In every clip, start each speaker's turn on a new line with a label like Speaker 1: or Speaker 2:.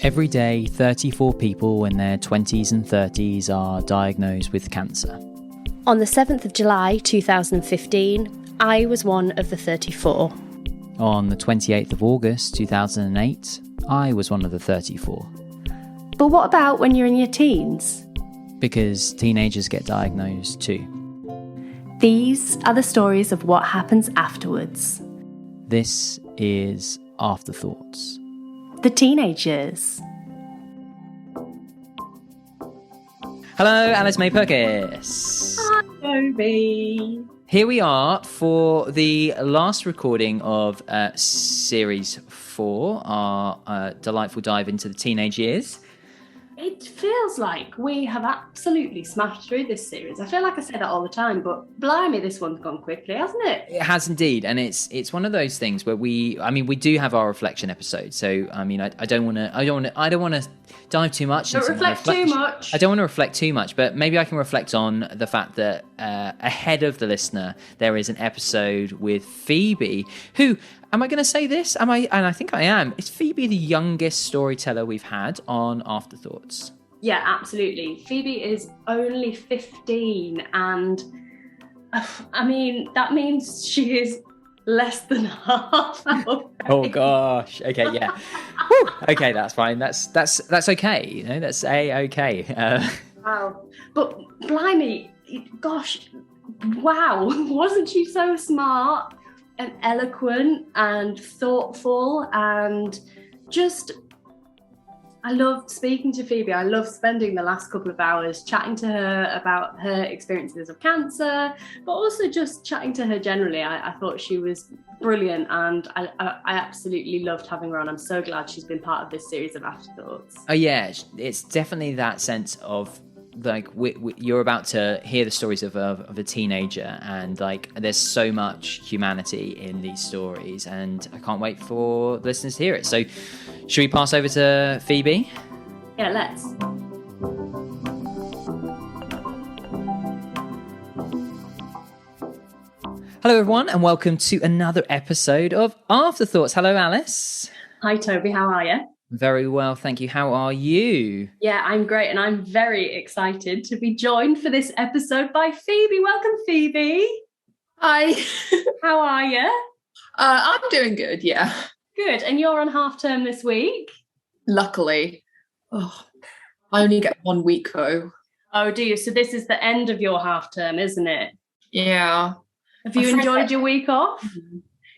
Speaker 1: Every day, 34 people in their 20s and 30s are diagnosed with cancer.
Speaker 2: On the 7th of July 2015, I was one of the 34.
Speaker 1: On the 28th of August 2008, I was one of the 34.
Speaker 2: But what about when you're in your teens?
Speaker 1: Because teenagers get diagnosed too.
Speaker 2: These are the stories of what happens afterwards.
Speaker 1: This is AfterThoughts.
Speaker 2: The teenagers.
Speaker 1: Hello, Alice May Purkiss.
Speaker 3: Hi, Toby.
Speaker 1: Here we are for the last recording of Series 4, our delightful dive into the teenage years.
Speaker 3: It feels like we have absolutely smashed through this series. I feel like I say that all the time, but blimey, this one's gone quickly, hasn't it?
Speaker 1: It has indeed, and it's one of those things where we do have our reflection episode. So I don't want to dive too much.
Speaker 3: Don't reflect too much.
Speaker 1: I don't want to reflect too much, but maybe I can reflect on the fact that ahead of the listener, there is an episode with Phoebe, who. Am I going to say this? And I think I am. Is Phoebe the youngest storyteller we've had on AfterThoughts?
Speaker 3: Yeah, absolutely. Phoebe is only 15, and that means she is less than half our age.
Speaker 1: Oh gosh. Okay, yeah. Okay, that's fine. That's okay. You know, that's okay.
Speaker 3: Wow. But blimey, gosh, wow! Wasn't she so smart? And eloquent and thoughtful, and just I loved speaking to Phoebe. I loved spending the last couple of hours chatting to her about her experiences of cancer, but also just chatting to her generally. I thought she was brilliant, and I absolutely loved having her on. I'm so glad she's been part of this series of Afterthoughts.
Speaker 1: Oh yeah, it's definitely that sense of like you're about to hear the stories of a teenager, and like there's so much humanity in these stories, and I can't wait for listeners to hear it. So should we pass over to Phoebe?
Speaker 3: Yeah, let's.
Speaker 1: Hello everyone, and welcome to another episode of Afterthoughts. Hello Alice.
Speaker 3: Hi Toby, how are you?
Speaker 1: Very well, thank you. How are you?
Speaker 3: Yeah, I'm great, and I'm very excited to be joined for this episode by Phoebe. Welcome, Phoebe.
Speaker 4: Hi.
Speaker 3: How are you?
Speaker 4: I'm doing good, yeah.
Speaker 3: Good, and you're on half term this week?
Speaker 4: Luckily. Oh, I only get 1 week, though.
Speaker 3: Oh, do you? So this is the end of your half term, isn't it?
Speaker 4: Yeah.
Speaker 3: Have you enjoyed your week off?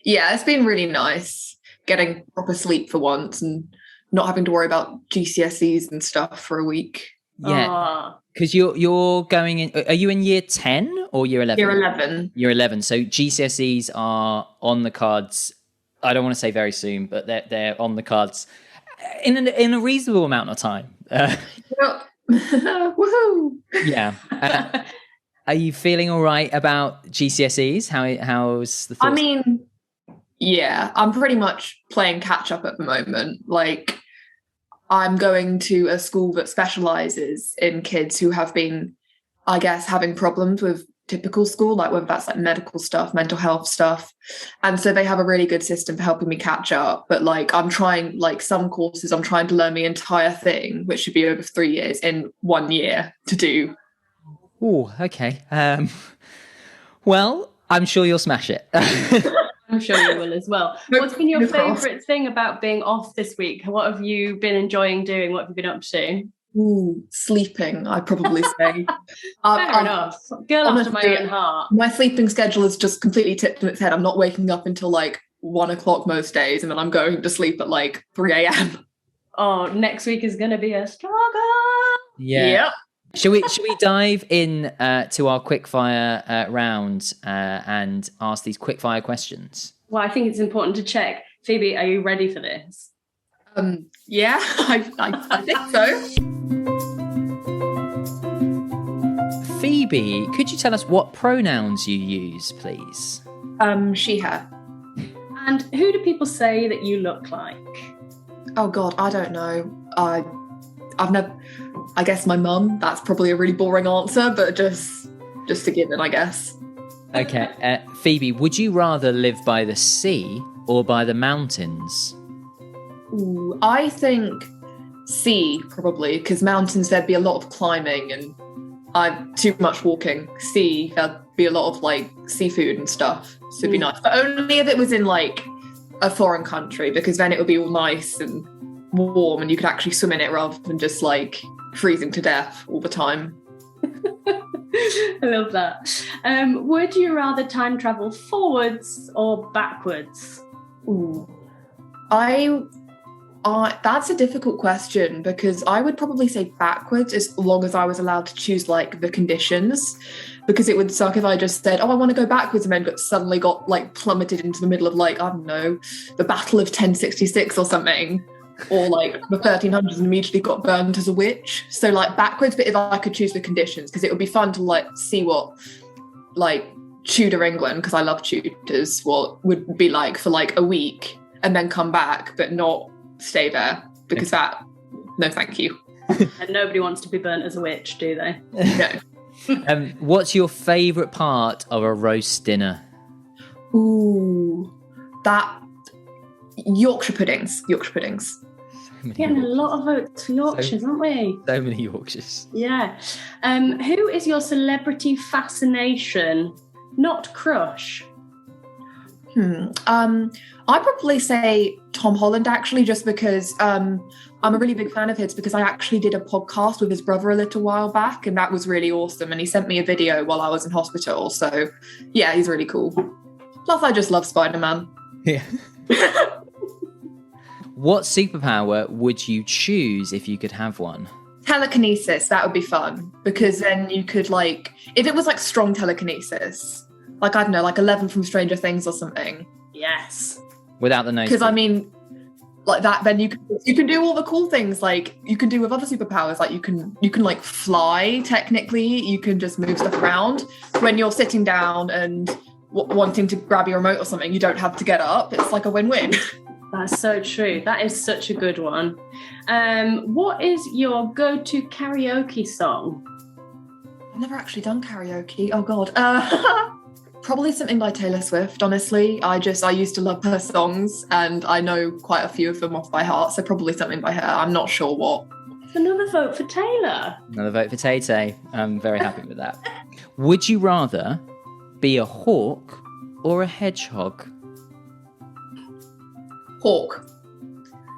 Speaker 4: Yeah, it's been really nice getting proper sleep for once and not having to worry about GCSEs and stuff for a week.
Speaker 1: Yeah, because you're going in. Are you in year 10 or year 11?
Speaker 4: Year 11.
Speaker 1: Year 11. So GCSEs are on the cards. I don't want to say very soon, but they're on the cards in a reasonable amount of time.
Speaker 4: Woohoo!
Speaker 1: Yeah. Are you feeling all right about GCSEs? How's the thoughts?
Speaker 4: I mean, yeah, I'm pretty much playing catch up at the moment. Like, I'm going to a school that specialises in kids who have been, I guess, having problems with typical school, like whether that's like medical stuff, mental health stuff. And so they have a really good system for helping me catch up. But like, I'm trying, like some courses, I'm trying to learn the entire thing, which should be over 3 years, in 1 year to do.
Speaker 1: Oh, okay. Well, I'm sure you'll smash it.
Speaker 3: I'm sure you will as well. What's been your favourite thing about being off this week? What have you been enjoying doing? What have you been up to?
Speaker 4: Ooh, sleeping, I'd probably say.
Speaker 3: Fair enough. Girl after my own heart.
Speaker 4: My sleeping schedule is just completely tipped on its head. I'm not waking up until like 1 o'clock most days, and then I'm going to sleep at like 3 a.m.
Speaker 3: Oh, next week is going to be a struggle.
Speaker 1: Yeah.
Speaker 4: Yep.
Speaker 1: Should we dive in to our quickfire round and ask these quickfire questions?
Speaker 3: Well, I think it's important to check. Phoebe, are you ready for this?
Speaker 4: Yeah, I think so.
Speaker 1: Phoebe, could you tell us what pronouns you use, please?
Speaker 4: She, her.
Speaker 3: And who do people say that you look like?
Speaker 4: Oh God, I don't know. I've never. I guess my mum. That's probably a really boring answer, but just a given, I guess.
Speaker 1: Okay, Phoebe, would you rather live by the sea or by the mountains?
Speaker 4: Ooh, I think sea, probably, because mountains, there'd be a lot of climbing and I'm too much walking. Sea, there'd be a lot of like seafood and stuff. So it'd be nice. But only if it was in like a foreign country, because then it would be all nice and warm and you could actually swim in it rather than just like freezing to death all the time.
Speaker 3: I love that. Would you rather time travel forwards or backwards?
Speaker 4: Ooh. That's a difficult question, because I would probably say backwards as long as I was allowed to choose like the conditions, because it would suck if I just said, oh, I want to go backwards, and then suddenly got like plummeted into the middle of like, I don't know, the Battle of 1066 or something, or like the 1300s and immediately got burned as a witch. So like backwards, but if I could choose the conditions, because it would be fun to like see what like Tudor England, because I love Tudors, what would be like for like a week and then come back, but not stay there, because no thank you.
Speaker 3: And nobody wants to be burnt as a witch, do they?
Speaker 4: No.
Speaker 1: What's your favourite part of a roast dinner?
Speaker 4: Ooh, that Yorkshire puddings.
Speaker 3: Getting a lot of votes for Yorkshires, aren't we?
Speaker 1: So many Yorkshires.
Speaker 3: Yeah. Who is your celebrity fascination, not crush?
Speaker 4: I'd probably say Tom Holland, actually, just because I'm a really big fan of his, because I actually did a podcast with his brother a little while back, and that was really awesome. And he sent me a video while I was in hospital. So yeah, he's really cool. Plus, I just love Spider-Man.
Speaker 1: Yeah. What superpower would you choose if you could have one?
Speaker 4: Telekinesis, that would be fun, because then you could like, if it was like strong telekinesis, like, I don't know, like 11 from Stranger Things or something.
Speaker 3: Yes.
Speaker 1: Without the nose.
Speaker 4: Because I mean, like that, then you can do all the cool things like you can do with other superpowers. Like you can like fly. Technically, you can just move stuff around. When you're sitting down and wanting to grab your remote or something, you don't have to get up. It's like a win-win.
Speaker 3: That's so true. That is such a good one. What is your go-to karaoke song?
Speaker 4: I've never actually done karaoke. Oh God. Probably something by Taylor Swift, honestly. I used to love her songs, and I know quite a few of them off by heart, so probably something by her. I'm not sure what.
Speaker 3: Another vote for Taylor.
Speaker 1: Another vote for Tay-Tay. I'm very happy with that. Would you rather be a hawk or a hedgehog?
Speaker 4: Hawk.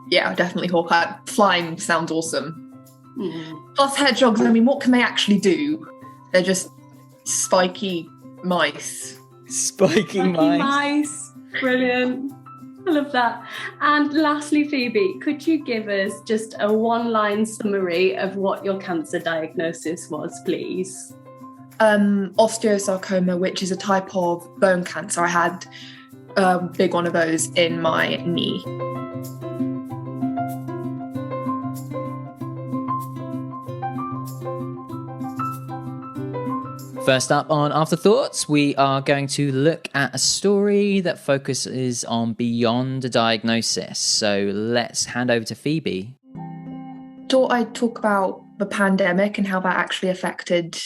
Speaker 4: Yeah, definitely hawk. Flying sounds awesome. Plus hedgehogs, I mean, what can they actually do? They're just spiky mice.
Speaker 1: Spiky mice.
Speaker 3: Brilliant. I love that. And lastly, Phoebe, could you give us just a one-line summary of what your cancer diagnosis was, please?
Speaker 4: Osteosarcoma, which is a type of bone cancer. I had a big one of those in my knee.
Speaker 1: First up on Afterthoughts, we are going to look at a story that focuses on beyond a diagnosis. So let's hand over to Phoebe.
Speaker 4: Thought I'd talk about the pandemic and how that actually affected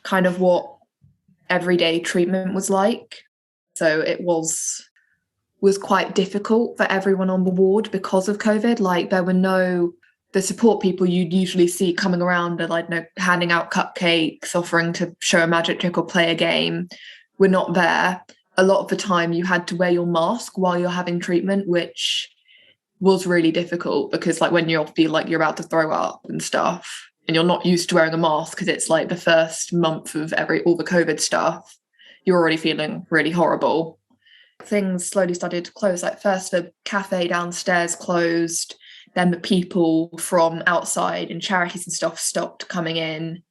Speaker 4: kind of what everyday treatment was like. So it was quite difficult for everyone on the ward because of COVID. Like there were the support people you'd usually see coming around and like handing out cupcakes, offering to show a magic trick or play a game, were not there. A lot of the time you had to wear your mask while you're having treatment, which was really difficult because like when you feel like you're about to throw up and stuff and you're not used to wearing a mask because it's like the first month of all the COVID stuff, you're already feeling really horrible. Things slowly started to close. Like first the cafe downstairs closed, then the people from outside and charities and stuff stopped coming in.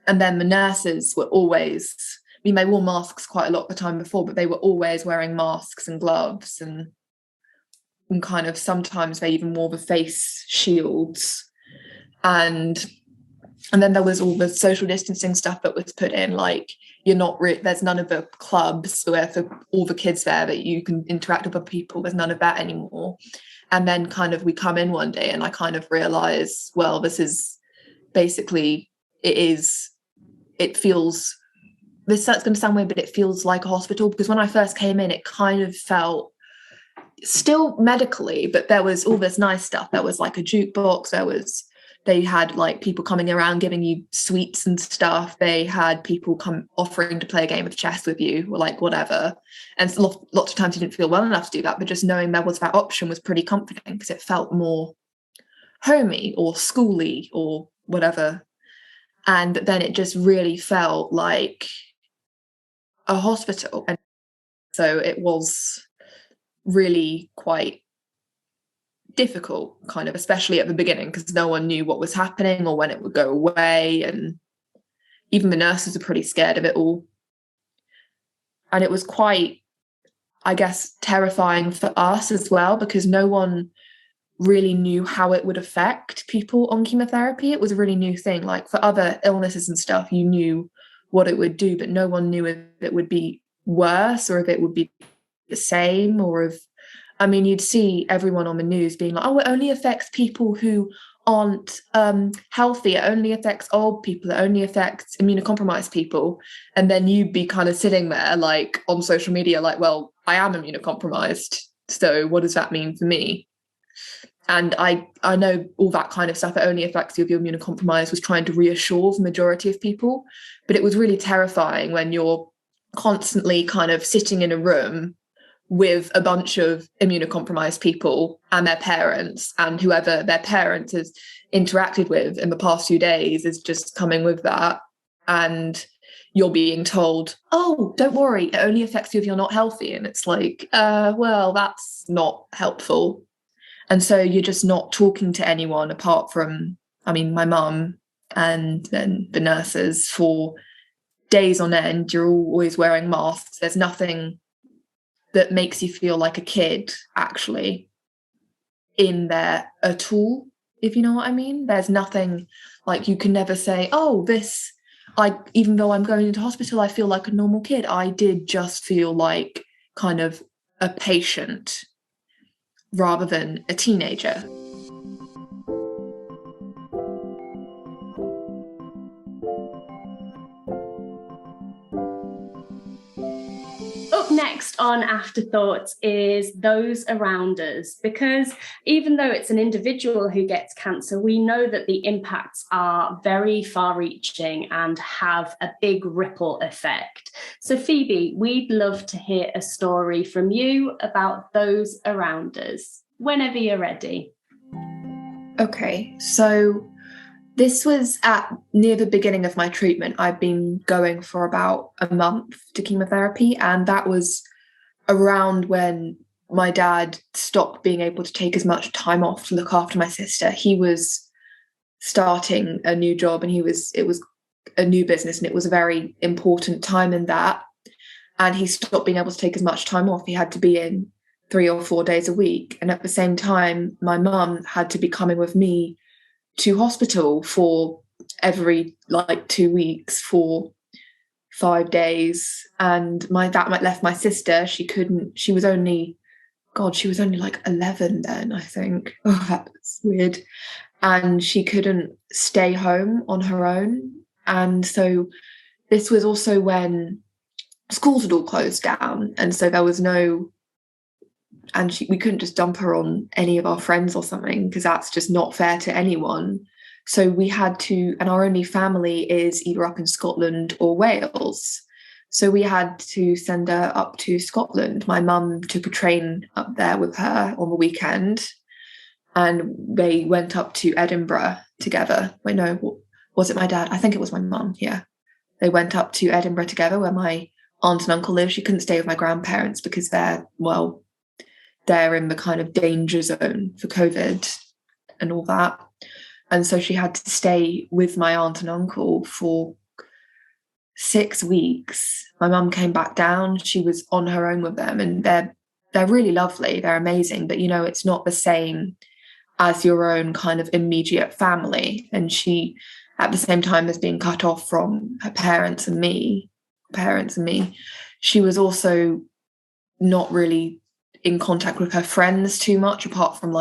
Speaker 4: And then the nurses were always, I mean, they wore masks quite a lot the time before, but they were always wearing masks and gloves and kind of sometimes they even wore the face shields. And then there was all the social distancing stuff that was put in, like there's none of the clubs where for all the kids there that you can interact with other people, there's none of that anymore. And then kind of we come in one day and I kind of realize, well, this is basically, this that's going to sound weird, but it feels like a hospital, because when I first came in, it kind of felt still medically, but there was all this nice stuff. There was like a jukebox, they had like people coming around giving you sweets and stuff. They had people come offering to play a game of chess with you, or like whatever. And lots of times you didn't feel well enough to do that, but just knowing there was that option was pretty comforting, because it felt more homey or schooly or whatever. And then it just really felt like a hospital. And so it was really quite difficult, kind of, especially at the beginning, because no one knew what was happening or when it would go away, and even the nurses are pretty scared of it all. And it was quite, I guess, terrifying for us as well, because no one really knew how it would affect people on chemotherapy. It was a really new thing. Like for other illnesses and stuff, you knew what it would do, but no one knew if it would be worse or if it would be the same, or if, I mean, you'd see everyone on the news being like, oh, it only affects people who aren't healthy, it only affects old people, it only affects immunocompromised people. And then you'd be kind of sitting there like on social media like, well, I am immunocompromised, so what does that mean for me? And I know all that kind of stuff, it only affects you if you're immunocompromised, was trying to reassure the majority of people. But it was really terrifying when you're constantly kind of sitting in a room with a bunch of immunocompromised people and their parents, and whoever their parents has interacted with in the past few days is just coming with that. And you're being told, oh, don't worry, it only affects you if you're not healthy. And it's like, well, that's not helpful. And so you're just not talking to anyone apart from, I mean, my mum and then the nurses for days on end. You're always wearing masks. There's nothing that makes you feel like a kid actually in there at all, if you know what I mean. There's nothing, like, you can never say, oh, this, even though I'm going into hospital, I feel like a normal kid. I did just feel like kind of a patient rather than a teenager.
Speaker 3: Up next on Afterthoughts is those around us, because even though it's an individual who gets cancer, we know that the impacts are very far-reaching and have a big ripple effect. So Phoebe, we'd love to hear a story from you about those around us, whenever you're ready.
Speaker 4: Okay, so this was near the beginning of my treatment. I've been going for about a month to chemotherapy, and that was around when my dad stopped being able to take as much time off to look after my sister. He was starting a new job, and it was a new business, and it was a very important time in that. And he stopped being able to take as much time off. He had to be in 3 or 4 days a week. And at the same time, my mum had to be coming with me to hospital for every 2 weeks for 5 days. And that left my sister. She was only like 11 then, I think. Oh, that's weird. And she couldn't stay home on her own. And so this was also when schools had all closed down. And so there was we couldn't just dump her on any of our friends or something, because that's just not fair to anyone. So we had to, and our only family is either up in Scotland or Wales. So we had to send her up to Scotland. My mum took a train up there with her on the weekend, and they went up to Edinburgh together. Wait, no, was it my dad? I think it was my mum, yeah. They went up to Edinburgh together, where my aunt and uncle live. She couldn't stay with my grandparents because they're in the kind of danger zone for COVID and all that. And so she had to stay with my aunt and uncle for 6 weeks. My mum came back down. She was on her own with them, and they're really lovely. They're amazing, but it's not the same as your own kind of immediate family. And she, at the same time as being cut off from her parents and me, she was also not really in contact with her friends too much, apart from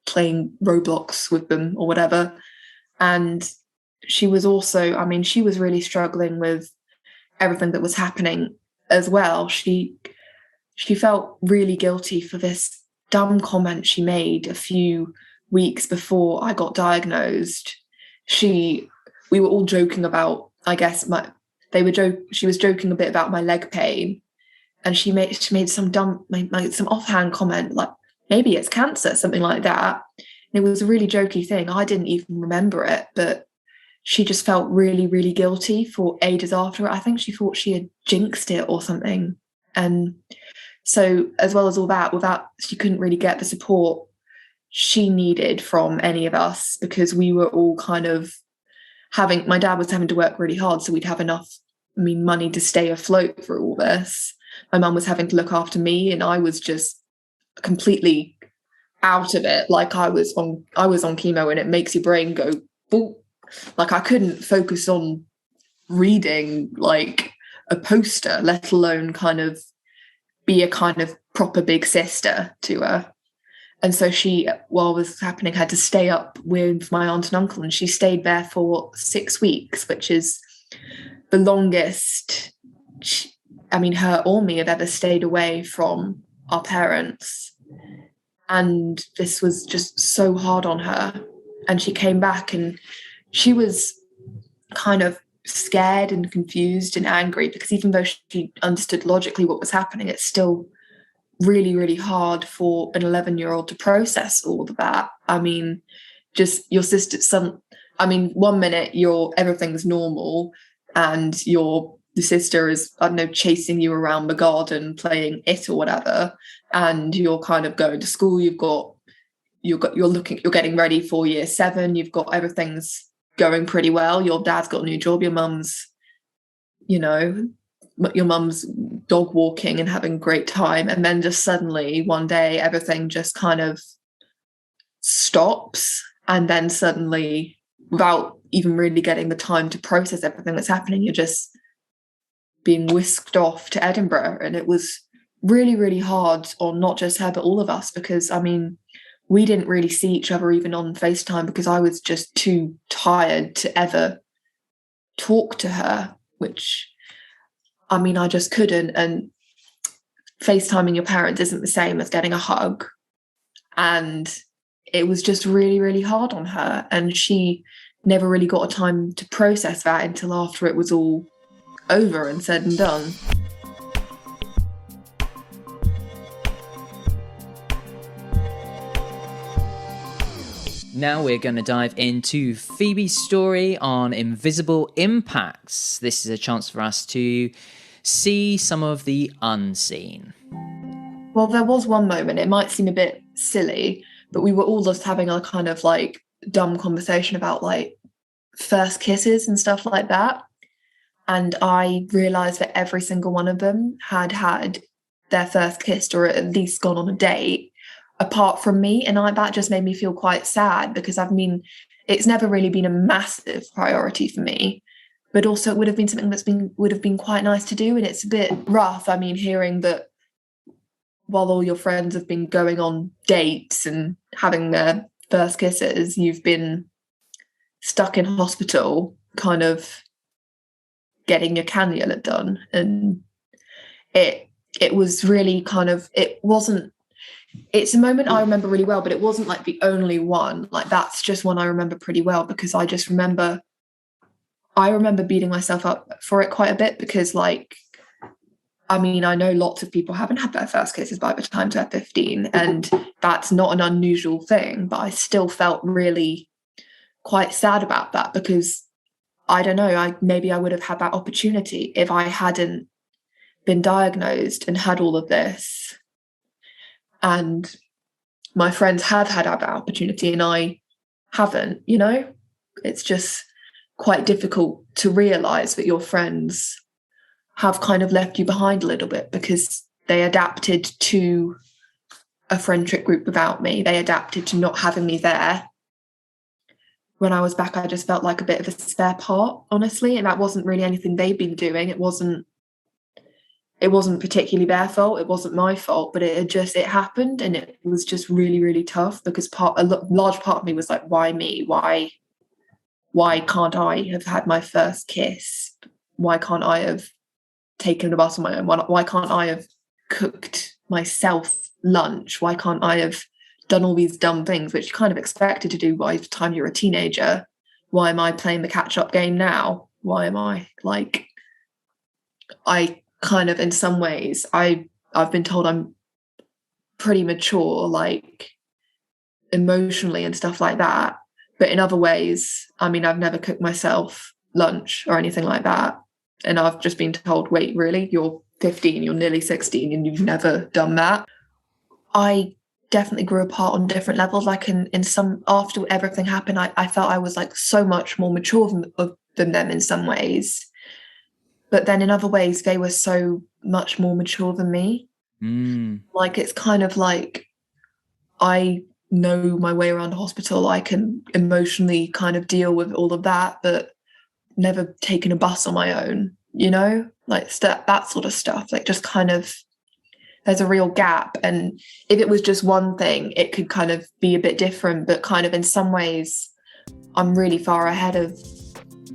Speaker 4: playing Roblox with them or whatever. And she was also, she was really struggling with everything that was happening as well. she felt really guilty for this dumb comment she made a few weeks before I got diagnosed. We were all joking about, I guess she was joking a bit about my leg pain, and she made some some offhand comment like, maybe it's cancer, something like that. And it was a really jokey thing. I didn't even remember it, but she just felt really, really guilty for ages after it. I think she thought she had jinxed it or something. And so, as well as all that, she couldn't really get the support she needed from any of us, because we were all kind of my dad was having to work really hard, so we'd have enough money to stay afloat through all this. My mum was having to look after me, and I was just completely out of it. Like I was on chemo, and it makes your brain go boop. Like I couldn't focus on reading like a poster, let alone kind of be a kind of proper big sister to her. And so she, while it was happening, had to stay up with my aunt and uncle, and she stayed there for 6 weeks, which is the longest her or me have ever stayed away from our parents. And this was just so hard on her. And she came back, and she was kind of scared and confused and angry, because even though she understood logically what was happening, it's still really, really hard for an 11-year-old to process all of that. I mean, just your sister's son. I mean, 1 minute everything's normal, and the sister is, I don't know, chasing you around the garden playing it or whatever, and you're kind of going to school. You're getting ready for year 7. You've got everything's going pretty well. Your dad's got a new job. Your mum's dog walking and having a great time, and then just suddenly one day everything just kind of stops, and then suddenly, without even really getting the time to process everything that's happening, you're just being whisked off to Edinburgh. And it was really, really hard on not just her but all of us, because I mean, we didn't really see each other even on FaceTime, because I was just too tired to ever talk to her, which I mean, I just couldn't. And FaceTiming your parents isn't the same as getting a hug. And it was just really, really hard on her. And she never really got a time to process that until after it was all over and said and done.
Speaker 1: Now we're going to dive into Phoebe's story on invisible impacts. This is a chance for us to see some of the unseen.
Speaker 4: Well, there was one moment, it might seem a bit silly, but we were all just having a kind of like dumb conversation about like first kisses and stuff like that. And I realised that every single one of them had their first kiss, or at least gone on a date, apart from me. And that just made me feel quite sad, because I mean, it's never really been a massive priority for me, but also it would have been something would have been quite nice to do. And it's a bit rough, I mean, hearing that while all your friends have been going on dates and having their first kisses, you've been stuck in hospital kind of getting your cannula done. And it was really kind of, it's a moment I remember really well, but it wasn't like the only one. Like that's just one I remember pretty well, because I remember beating myself up for it quite a bit, because like, I mean, I know lots of people haven't had their first kisses by the time they're 15, and that's not an unusual thing, but I still felt really quite sad about that, because I don't know, maybe I would have had that opportunity if I hadn't been diagnosed and had all of this. And my friends have had that opportunity and I haven't, you know? It's just quite difficult to realise that your friends have kind of left you behind a little bit, because they adapted to a friendship group without me. They adapted to not having me there. When I was back, I just felt like a bit of a spare part, honestly, and that wasn't really anything they'd been doing. It wasn't particularly their fault. It wasn't my fault, but it happened, and it was just really, really tough, because a large part of me was like, why me? Why can't I have had my first kiss? Why can't I have taken a bath on my own? Why can't I have cooked myself lunch? Why can't I have done all these dumb things which you're kind of expected to do by the time you're a teenager? Why am I playing the catch-up game now? Why am I like, I kind of, in some ways, I've been told I'm pretty mature, like emotionally and stuff like that. But in other ways, I mean, I've never cooked myself lunch or anything like that. And I've just been told, wait, really? You're 15, you're nearly 16 and you've never done that? I definitely grew apart on different levels. Like in some, after everything happened, I felt I was like so much more mature than them in some ways. But then in other ways, they were so much more mature than me. Like, it's kind of like, I know my way around a hospital. I can emotionally kind of deal with all of that, but never taken a bus on my own, you know, like that sort of stuff. Like, just kind of, there's a real gap. And if it was just one thing, it could kind of be a bit different, but kind of in some ways, I'm really far ahead of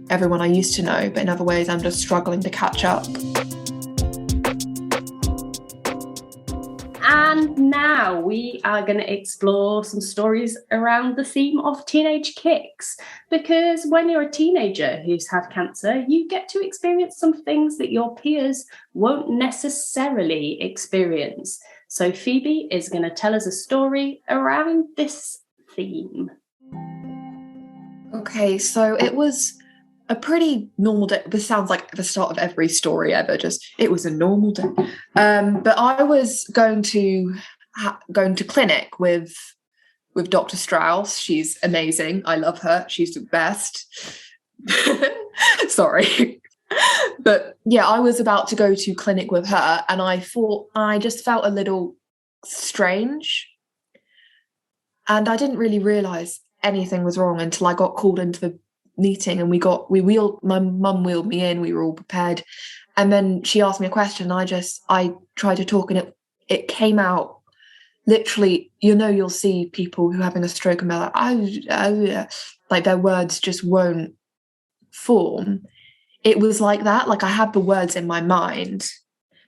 Speaker 4: everyone I used to know, but in other ways, I'm just struggling to catch up.
Speaker 3: And now we are going to explore some stories around the theme of teenage kicks. Because when you're a teenager who's had cancer, you get to experience some things that your peers won't necessarily experience. So Phoebe is going to tell us a story around this theme.
Speaker 4: Okay, so it was a pretty normal day. This sounds like the start of every story ever. Just, it was a normal day. But I was going to clinic with Dr. Strauss. She's amazing. I love her. She's the best. Sorry. But yeah, I was about to go to clinic with her, and I just felt a little strange. And I didn't really realise anything was wrong until I got called into the meeting, and my mum wheeled me in. We were all prepared, and then she asked me a question. I tried to talk, and it came out literally, you know, you'll see people who are having a stroke and they're like, oh, like their words just won't form. It was like that. Like, I had the words in my mind,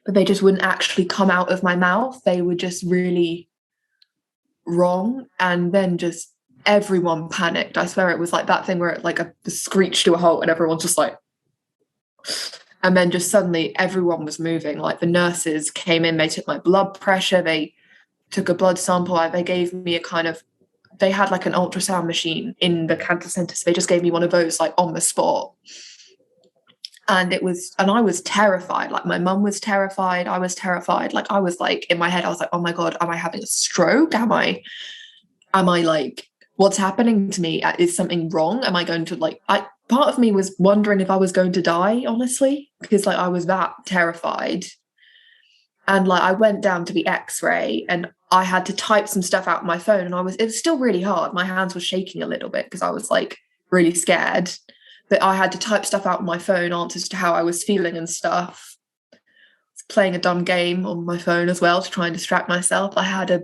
Speaker 4: but they just wouldn't actually come out of my mouth. They were just really wrong. And then just everyone panicked. I swear it was like that thing where it like a screech to a halt and everyone's just like, and then just suddenly everyone was moving. Like, the nurses came in, they took my blood pressure, they took a blood sample, they gave me they had like an ultrasound machine in the cancer center, so they just gave me one of those like on the spot. And I was terrified. Like, my mum was terrified, I was terrified. Like, I was like, in my head I was like, oh my god, am I having a stroke? Am I like, what's happening to me? Is something wrong? Am I going to part of me was wondering if I was going to die, honestly, because like I was that terrified. And like, I went down to the x-ray and I had to type some stuff out on my phone, and it was still really hard. My hands were shaking a little bit because I was like really scared, but I had to type stuff out on my phone, answers to how I was feeling and stuff. I was playing a dumb game on my phone as well to try and distract myself. I had a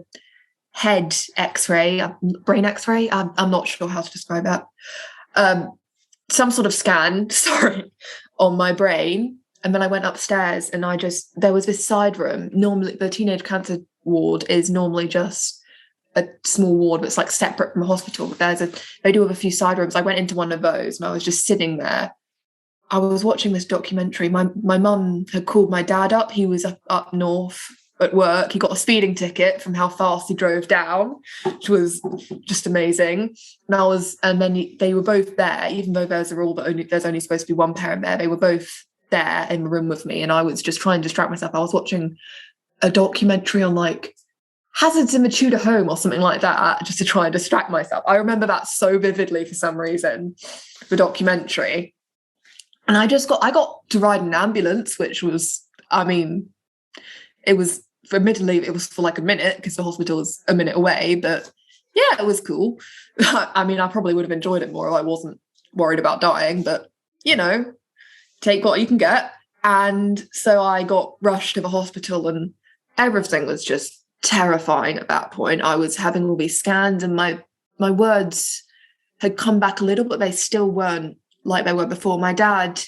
Speaker 4: head x-ray, a brain x-ray. I'm not sure how to describe that. Some sort of scan, on my brain. And then I went upstairs, and there was this side room. Normally, the teenage cancer ward is normally just a small ward that's like separate from a hospital. But they do have a few side rooms. I went into one of those, and I was just sitting there. I was watching this documentary. My mum had called my dad up. He was up north at work. He got a speeding ticket from how fast he drove down, which was just amazing. And then they were both there, even though there's a rule that there's only supposed to be one parent there. They were both there in the room with me, and I was just trying to distract myself. I was watching a documentary on like hazards in the Tudor home or something like that, just to try and distract myself. I remember that so vividly for some reason, the documentary. And I got to ride an ambulance, which was, I mean, admittedly, it was for like a minute because the hospital was a minute away, but yeah, it was cool. I mean, I probably would have enjoyed it more if I wasn't worried about dying, but you know, take what you can get. And so I got rushed to the hospital, and everything was just terrifying at that point. I was having all these scans, and my words had come back a little, but they still weren't like they were before. My dad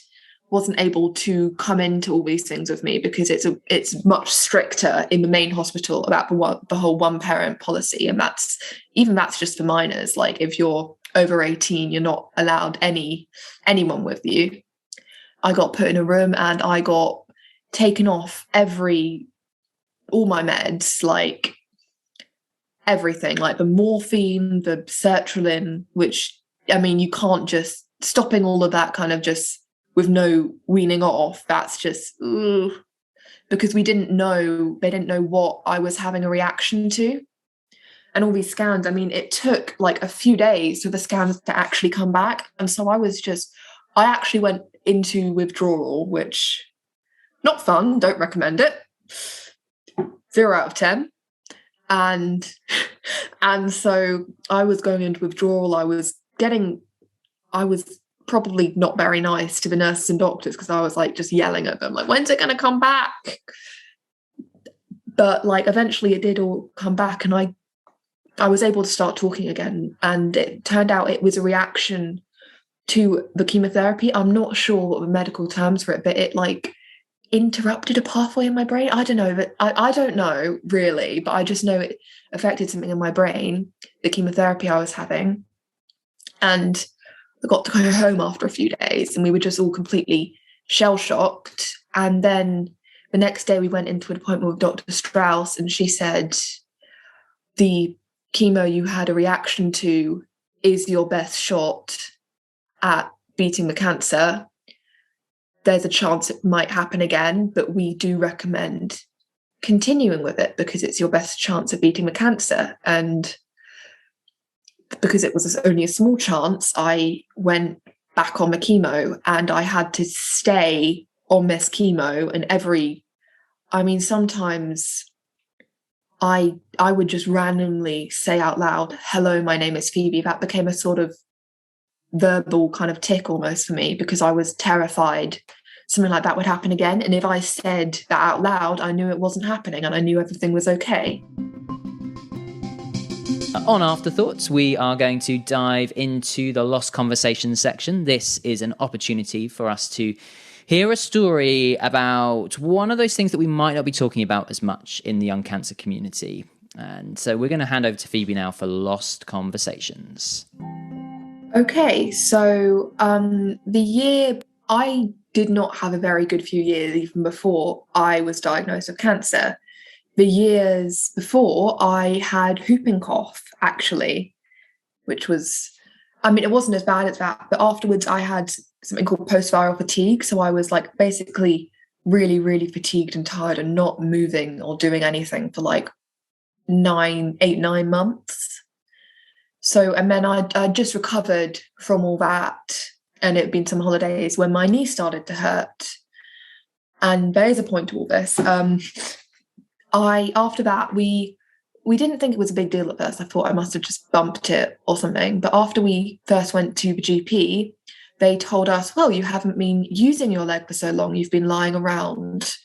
Speaker 4: wasn't able to come into all these things with me because it's much stricter in the main hospital about the whole one parent policy, and that's just for minors. Like if you're over 18, you're not allowed anyone with you. I got put in a room and I got taken off all my meds, like everything, like the morphine, the sertraline, which, I mean, you can't just stopping all of that kind of just with no weaning off. That's just because they didn't know what I was having a reaction to. And all these scans, I mean, it took like a few days for the scans to actually come back. And so I actually went into withdrawal, which not fun, don't recommend it. 0 out of 10. And so I was going into withdrawal. I was probably not very nice to the nurses and doctors because I was like just yelling at them, like, when's it going to come back? But like eventually it did all come back, and I was able to start talking again, and it turned out it was a reaction to the chemotherapy. I'm not sure what the medical terms for it, but it like interrupted a pathway in my brain. I don't know, but I don't know really, but I just know it affected something in my brain, the chemotherapy I was having. And I got to go home after a few days, and we were just all completely shell-shocked. And then the next day we went into an appointment with Dr. Strauss, and she said, the chemo you had a reaction to is your best shot at beating the cancer. There's a chance it might happen again, but we do recommend continuing with it because it's your best chance of beating the cancer. And because it was only a small chance, I went back on the chemo, and I had to stay on this chemo. And sometimes I would just randomly say out loud, hello, my name is Phoebe. That became a sort of verbal kind of tick almost for me, because I was terrified something like that would happen again. And if I said that out loud, I knew it wasn't happening and I knew everything was okay.
Speaker 1: On Afterthoughts, we are going to dive into the Lost Conversations section. This is an opportunity for us to hear a story about one of those things that we might not be talking about as much in the young cancer community. And so we're going to hand over to Phoebe now for Lost Conversations.
Speaker 4: Okay, so the year, I did not have a very good few years even before I was diagnosed with cancer. The years before, I had whooping cough, actually, which was, it wasn't as bad as that, but afterwards I had something called post-viral fatigue. So I was like basically really, really fatigued and tired and not moving or doing anything for like 9 months. So, and then I just recovered from all that, and it'd been some holidays when my knee started to hurt. And there is a point to all this. After that, we didn't think it was a big deal at first. I thought I must have just bumped it or something. But after we first went to the GP, they told us, well, you haven't been using your leg for so long. You've been lying around.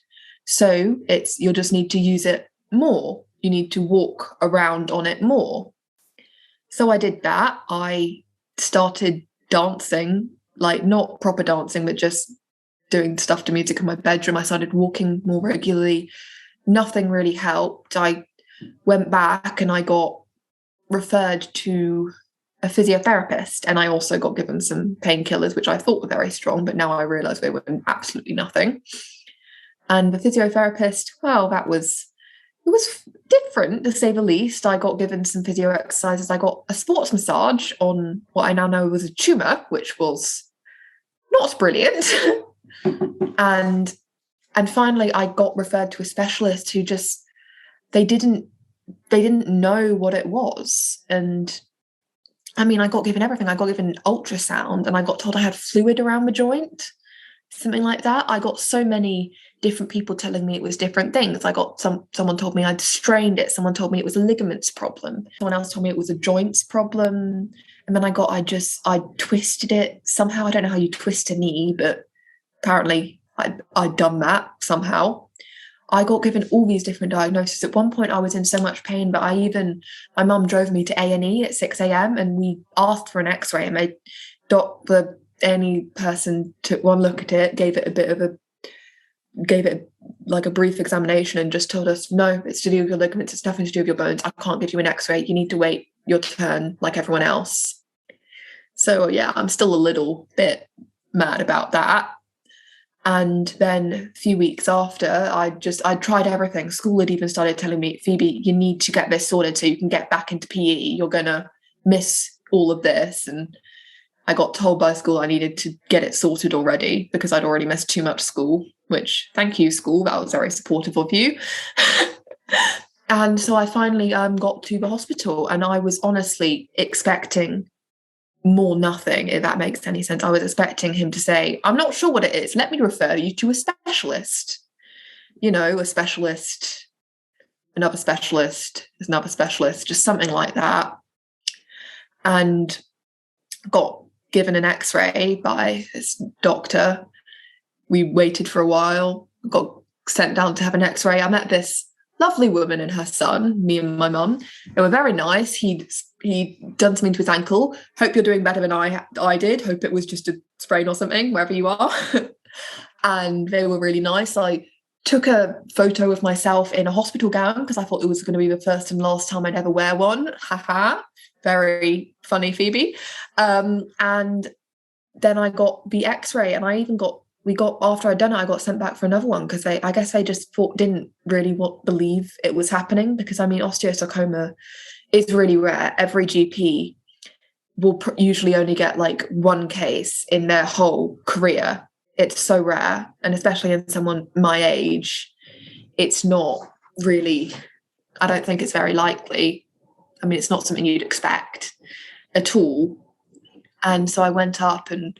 Speaker 4: So you'll just need to use it more. You need to walk around on it more. So I did that. I started dancing, like not proper dancing, but just doing stuff to music in my bedroom. I started walking more regularly. Nothing really helped. I went back and I got referred to a physiotherapist, and I also got given some painkillers, which I thought were very strong, but now I realise they were absolutely nothing. And the physiotherapist, well, it was different, to say the least. I got given some physio exercises. I got a sports massage on what I now know was a tumour, which was not brilliant. And finally, I got referred to a specialist who they didn't know what it was. And I got given everything. I got given an ultrasound, and I got told I had fluid around the joint, something like that. I got so many different people telling me it was different things. I got someone told me I'd strained it. Someone told me it was a ligaments problem. Someone else told me it was a joints problem. And then I twisted it somehow. I don't know how you twist a knee, but apparently I'd done that somehow. I got given all these different diagnoses. At one point I was in so much pain, but my mum drove me to A&E at 6 a.m. and we asked for an x-ray, and the any person took one look at it, gave it like a brief examination and just told us, no, it's to do with your ligaments, it's nothing to do with your bones. I can't give you an x-ray. You need to wait your turn like everyone else. So yeah, I'm still a little bit mad about that. And then a few weeks after, I tried everything. School had even started telling me, Phoebe, you need to get this sorted so you can get back into PE. You're going to miss all of this. And I got told by school I needed to get it sorted already because I'd already missed too much school, which, thank you, school. That was very supportive of you. And so I finally got to the hospital, and I was honestly expecting more nothing, if that makes any sense. I was expecting him to say, I'm not sure what it is. Let me refer you to a specialist. You know, a specialist, another specialist, another specialist, just something like that. And got given an x-ray by this doctor. We waited for a while, got sent down to have an x-ray. I met this lovely woman and her son, me and my mum. They were very nice. He'd done something to his ankle. Hope you're doing better than I did. Hope it was just a sprain or something, wherever you are. And they were really nice. I took a photo of myself in a hospital gown because I thought it was going to be the first and last time I'd ever wear one. Haha. Very funny, Phoebe. And then I got the x-ray, and after I'd done it, I got sent back for another one because I guess they just didn't really believe it was happening, because I mean, osteosarcoma is really rare. Every GP will usually only get like one case in their whole career. It's so rare, and especially in someone my age, it's not really, I don't think it's very likely. I mean, it's not something you'd expect at all. And so I went up, and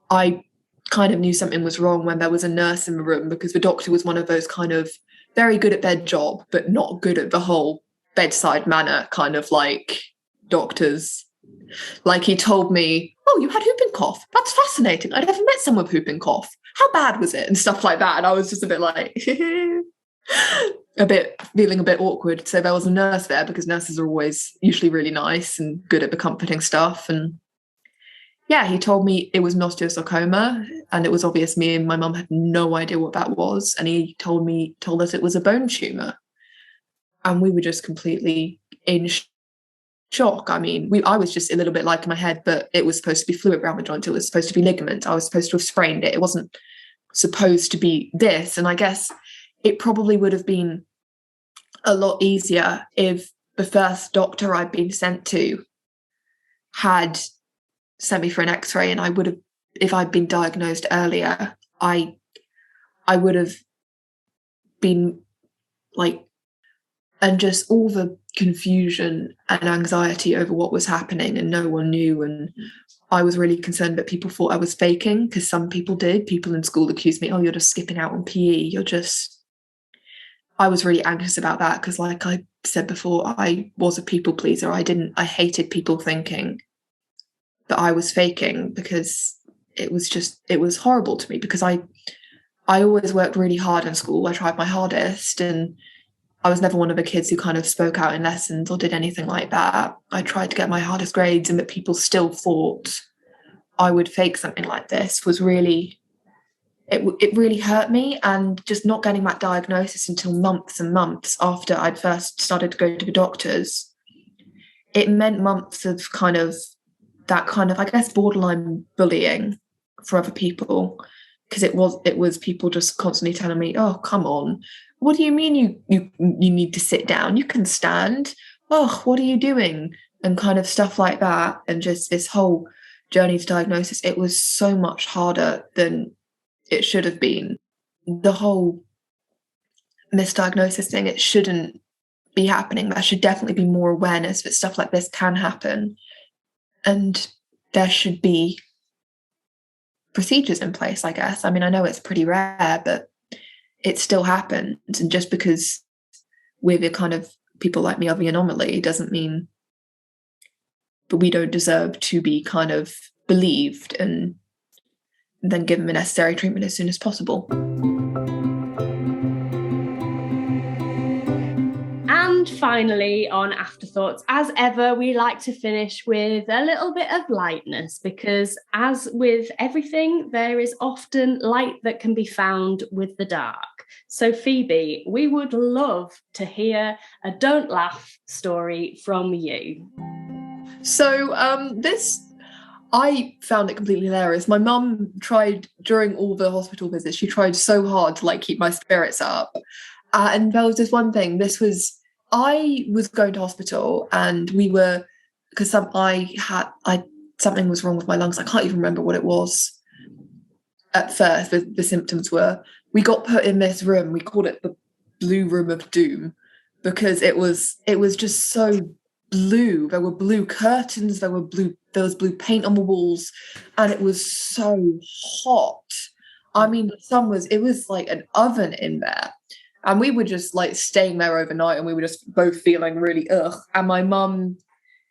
Speaker 4: I kind of knew something was wrong when there was a nurse in the room, because the doctor was one of those kind of very good at their job, but not good at the whole bedside manner kind of like doctors. Like, he told me, oh, you had whooping cough. That's fascinating. I'd never met someone with whooping cough. How bad was it? And stuff like that. And I was just a bit like, feeling a bit awkward. So there was a nurse there, because nurses are always usually really nice and good at the comforting stuff. And yeah, he told me it was an osteosarcoma, and it was obvious me and my mum had no idea what that was. And he told us it was a bone tumor. And we were just completely in shock. I mean, I was just a little bit like in my head, but it was supposed to be fluid around the joint. It was supposed to be ligament. I was supposed to have sprained it. It wasn't supposed to be this. And I guess it probably would have been a lot easier if the first doctor I'd been sent to had sent me for an x-ray, and I would have, if I'd been diagnosed earlier, I would have been like, and just all the confusion and anxiety over what was happening, and no one knew. And I was really concerned that people thought I was faking, because some people did. People in school accused me, oh, you're just skipping out on PE. I was really anxious about that, because like I said before, I was a people pleaser. I hated people thinking that I was faking, because it was horrible to me, because I always worked really hard in school. I tried my hardest, and I was never one of the kids who kind of spoke out in lessons or did anything like that. I tried to get my hardest grades, and that people still thought I would fake something like this was really, it really hurt me. And just not getting that diagnosis until months and months after I'd first started to go to the doctors, it meant months of that kind of, I guess, borderline bullying for other people, because it was people just constantly telling me, oh, come on, what do you mean you need to sit down? You can stand. Oh, what are you doing? And kind of stuff like that. And just this whole journey to diagnosis, it was so much harder than it should have been. The whole misdiagnosis thing, it shouldn't be happening. There should definitely be more awareness that stuff like this can happen. And there should be procedures in place, I guess. I mean, I know it's pretty rare, but it still happens. And just because we're the kind of people like me are the anomaly doesn't mean that we don't deserve to be kind of believed and then given the necessary treatment as soon as possible.
Speaker 3: And And finally, on Afterthoughts, as ever, we like to finish with a little bit of lightness, because as with everything, there is often light that can be found with the dark. So Phoebe, we would love to hear a don't laugh story from you.
Speaker 4: So I found it completely hilarious. My mum tried, during all the hospital visits, she tried so hard to keep my spirits up. And there was this one thing. I was going to hospital, and we were, because something was wrong with my lungs. I can't even remember what it was at first. The symptoms were, we got put in this room. We called it the blue room of doom, because it was just so blue. There were blue curtains. There was blue paint on the walls, and it was so hot. I mean, it was like an oven in there. And we were just staying there overnight, and we were just both feeling really ugh. And my mum,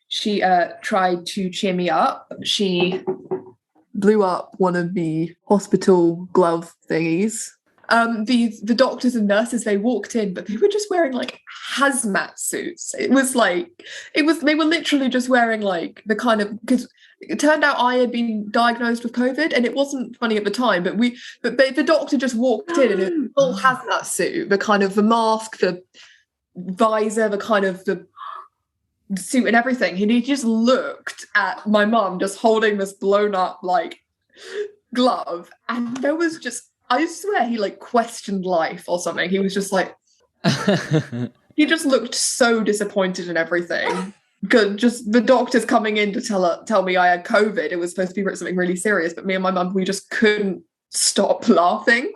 Speaker 4: she tried to cheer me up. She blew up one of the hospital glove thingies. The doctors and nurses, they walked in, but they were just wearing hazmat suits. They were literally just wearing the kind of, because it turned out I had been diagnosed with COVID, and it wasn't funny at the time, but the doctor just walked in in a full hazmat suit, the mask, the visor, the suit and everything. And he just looked at my mum just holding this blown up glove, and there was just, I swear he questioned life or something. He was just he just looked so disappointed in everything. Just the doctors coming in to tell me I had COVID. It was supposed to be something really serious, but me and my mum, we just couldn't stop laughing.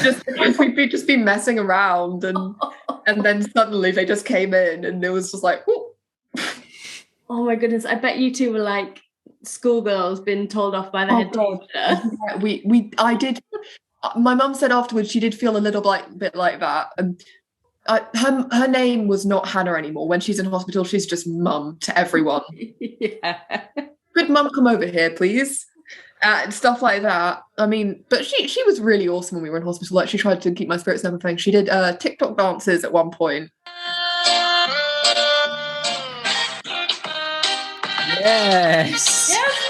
Speaker 4: Just because we'd just be messing around, and then suddenly they just came in, and it was just oh.
Speaker 3: Oh my goodness! I bet you two were schoolgirls been told off by the head teacher.
Speaker 4: Yeah, I did. My mum said afterwards she did feel a little bit like that. And her name was not Hannah anymore. When she's in hospital, she's just Mum to everyone.
Speaker 3: Yeah.
Speaker 4: Could Mum come over here, please? And stuff like that. I mean, but she was really awesome when we were in hospital. She tried to keep my spirits and everything. She did TikTok dances at one point.
Speaker 1: Yes.
Speaker 3: Yes,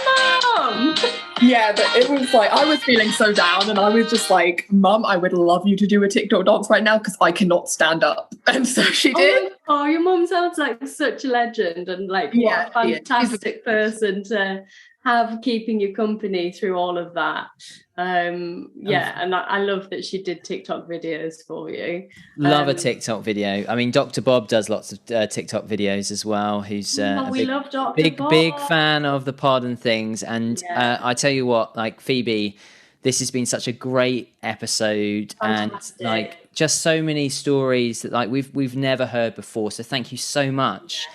Speaker 3: Mum.
Speaker 4: Yeah, but it was I was feeling so down, and I was just Mum, I would love you to do a TikTok dance right now, because I cannot stand up. And so she did.
Speaker 3: Oh, your mum sounds like such a legend, and what a fantastic person to have keeping you company through all of that. And I love that she did TikTok videos for you.
Speaker 1: Love a TikTok video. I mean, Dr. Bob does lots of TikTok videos as well. Who's
Speaker 3: we love Dr. Bob.
Speaker 1: Big fan of the pod and things. And I tell you what, Phoebe, this has been such a great episode. Fantastic. And just so many stories that we've never heard before. So thank you so much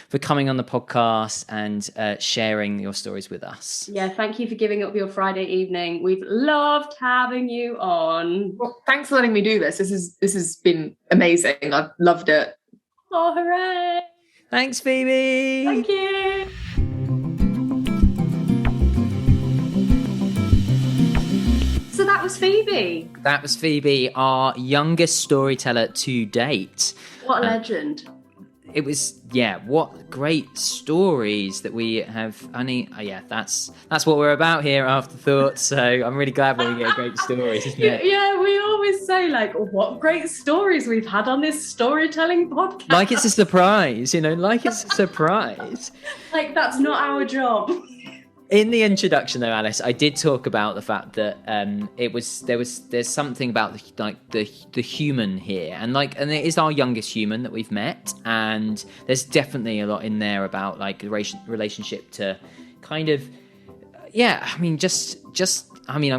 Speaker 1: for coming on the podcast and sharing your stories with us.
Speaker 3: Yeah, thank you for giving up your Friday evening. We've loved having you on.
Speaker 4: Well, thanks for letting me do this. This has been amazing. I've loved it.
Speaker 3: Oh, hooray!
Speaker 1: Thanks, Phoebe.
Speaker 3: Thank you. So that was Phoebe.
Speaker 1: That was Phoebe, our youngest storyteller to date.
Speaker 3: What a legend.
Speaker 1: It was, what great stories that we have. That's what we're about here, Afterthoughts. So I'm really glad when we get great stories, isn't it?
Speaker 3: Yeah, we always say, what great stories we've had on this storytelling podcast.
Speaker 1: Like it's a surprise, like it's a surprise.
Speaker 3: That's not our job.
Speaker 1: In the introduction, though, Alice, I did talk about the fact that there's something about the human here, and it is our youngest human that we've met, and there's definitely a lot in there about the relationship to kind of I'm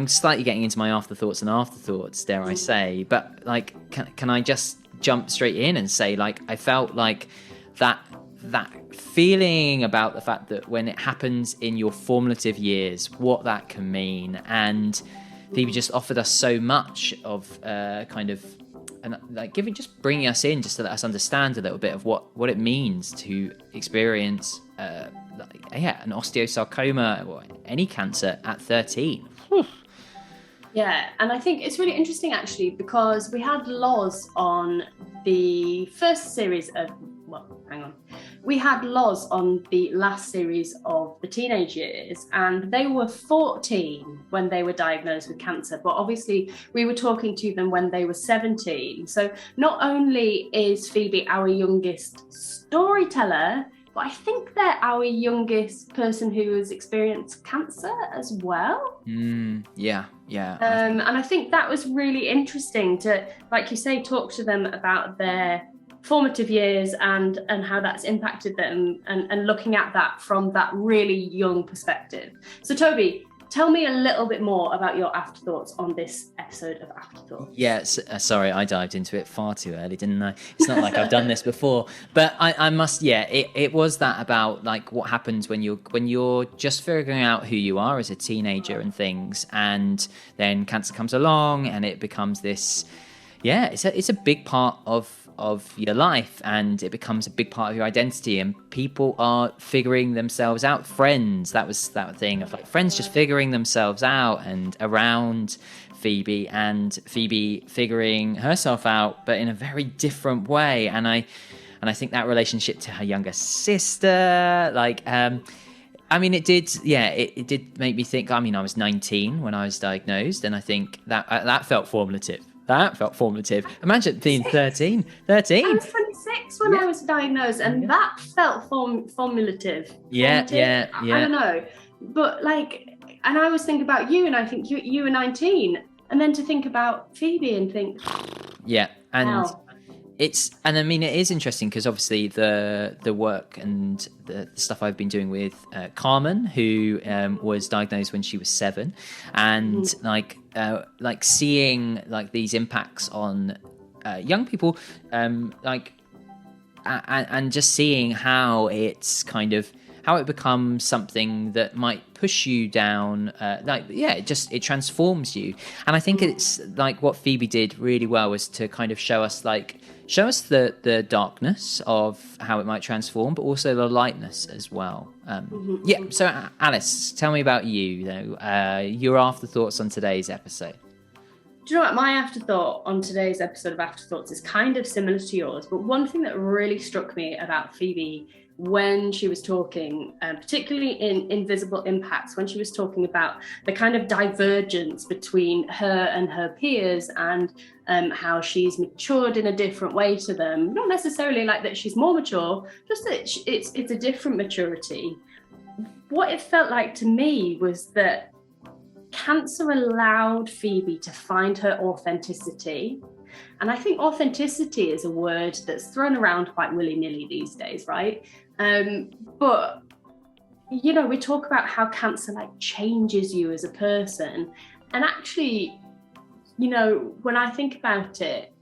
Speaker 1: slightly getting into my afterthoughts, dare I say, but can I just jump straight in and say I felt that feeling about the fact that when it happens in your formative years, what that can mean. And Phoebe just offered us so much of bringing us in just to let us understand a little bit of what it means to experience an osteosarcoma or any cancer at 13.
Speaker 3: Yeah, and I think it's really interesting actually, because we had Loz on the first series of, we had Loz on the last series of the teenage years, and they were 14 when they were diagnosed with cancer, but obviously we were talking to them when they were 17. So not only is Phoebe our youngest storyteller, but I think they're our youngest person who has experienced cancer as well.
Speaker 1: Yeah.
Speaker 3: And I think that was really interesting to, like you say, talk to them about their formative years and how that's impacted them, and looking at that from that really young perspective. So Toby, tell me a little bit more about your afterthoughts on this episode of Afterthoughts.
Speaker 1: Yes, sorry, I dived into it far too early, didn't I? It's not like I've done this before, but I must. Yeah, it was that about like what happens when you're just figuring out who you are as a teenager and things, and then cancer comes along and it becomes this. Yeah, it's a big part of your life, and it becomes a big part of your identity, and people are figuring themselves out. Friends, that was that thing of like friends just figuring themselves out, and around Phoebe, and Phoebe figuring herself out, but in a very different way. And I think that relationship to her younger sister, like, I mean, it did make me think. I mean, I was 19 when I was diagnosed, and I think that felt formative. That felt formative. Imagine being 13. I was
Speaker 3: 26 when I was diagnosed, and that felt formative.
Speaker 1: Yeah.
Speaker 3: I don't know. But like, and I was thinking about you, and I think you were 19. And then to think about Phoebe and think...
Speaker 1: Yeah, and...
Speaker 3: Wow.
Speaker 1: I mean, it is interesting because obviously the work and the stuff I've been doing with Carmen, who was diagnosed when she was 7, and like seeing like these impacts on young people, and just seeing how it's kind of how it becomes something that might push you down, it transforms you. And I think it's like what Phoebe did really well was to kind of show us the darkness of how it might transform, but also the lightness as well. So Alice, tell me about you, though. Your afterthoughts on today's episode.
Speaker 3: Do you know what? My afterthought on today's episode of Afterthoughts is kind of similar to yours, but one thing that really struck me about Phoebe when she was talking, particularly in Invisible Impacts, when she was talking about the kind of divergence between her and her peers, and how she's matured in a different way to them. Not necessarily like that she's more mature, just that it's a different maturity. What it felt like to me was that cancer allowed Phoebe to find her authenticity. And I think authenticity is a word that's thrown around quite willy-nilly these days, right? But, you know, we talk about how cancer like changes you as a person. And actually, you know, when I think about it,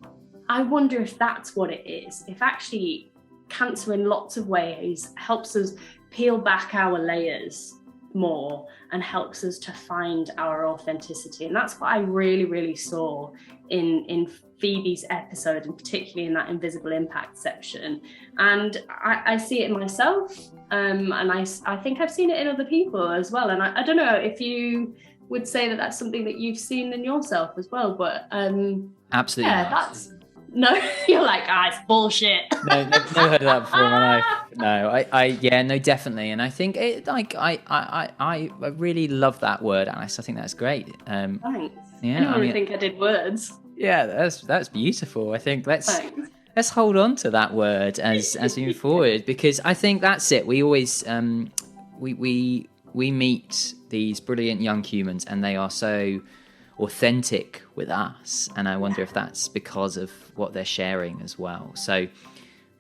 Speaker 3: I wonder if that's what it is. If actually cancer in lots of ways helps us peel back our layers more and helps us to find our authenticity. And that's what I really, really saw in Phoebe's episode, and particularly in that Invisible Impact section. And I see it in myself, and I think I've seen it in other people as well. And I don't know if you would say that that's something that you've seen in yourself as well, but
Speaker 1: absolutely.
Speaker 3: Yeah, that's no. You're like, it's bullshit.
Speaker 1: No, never heard of that before in my life. No, no, definitely. And I think it, like, I really love that word, Alice. I think that's great.
Speaker 3: Thanks.
Speaker 1: Yeah,
Speaker 3: I think I did words.
Speaker 1: Yeah, that's beautiful. I think let's hold on to that word as we move forward, because I think that's it. We always we meet these brilliant young humans, and they are so authentic with us, and I wonder if that's because of what they're sharing as well. So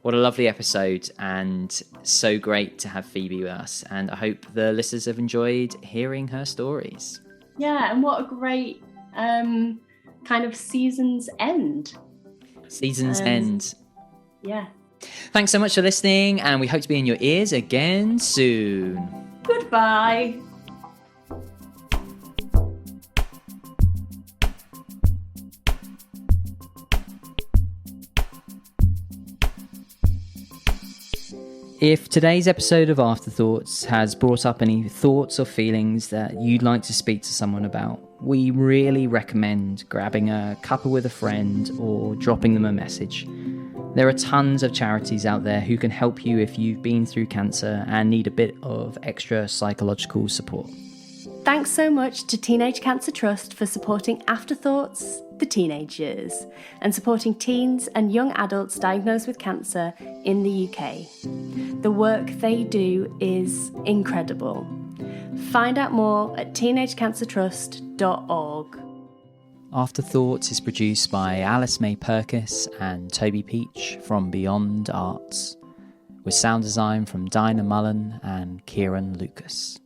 Speaker 1: what a lovely episode, and so great to have Phoebe with us, and I hope the listeners have enjoyed hearing her stories.
Speaker 3: Yeah, and what a great kind of season's end. Yeah.
Speaker 1: Thanks so much for listening, and we hope to be in your ears again soon.
Speaker 3: Goodbye.
Speaker 1: If today's episode of Afterthoughts has brought up any thoughts or feelings that you'd like to speak to someone about, we really recommend grabbing a cuppa with a friend or dropping them a message. There are tons of charities out there who can help you if you've been through cancer and need a bit of extra psychological support.
Speaker 2: Thanks so much to Teenage Cancer Trust for supporting Afterthoughts, the teenage years, and supporting teens and young adults diagnosed with cancer in the UK. The work they do is incredible. Find out more at teenagecancertrust.org.
Speaker 1: Afterthoughts is produced by Alice May Purkiss and Toby Peach from Beyond Arts, with sound design from Dinah Mullen and Kieran Lucas.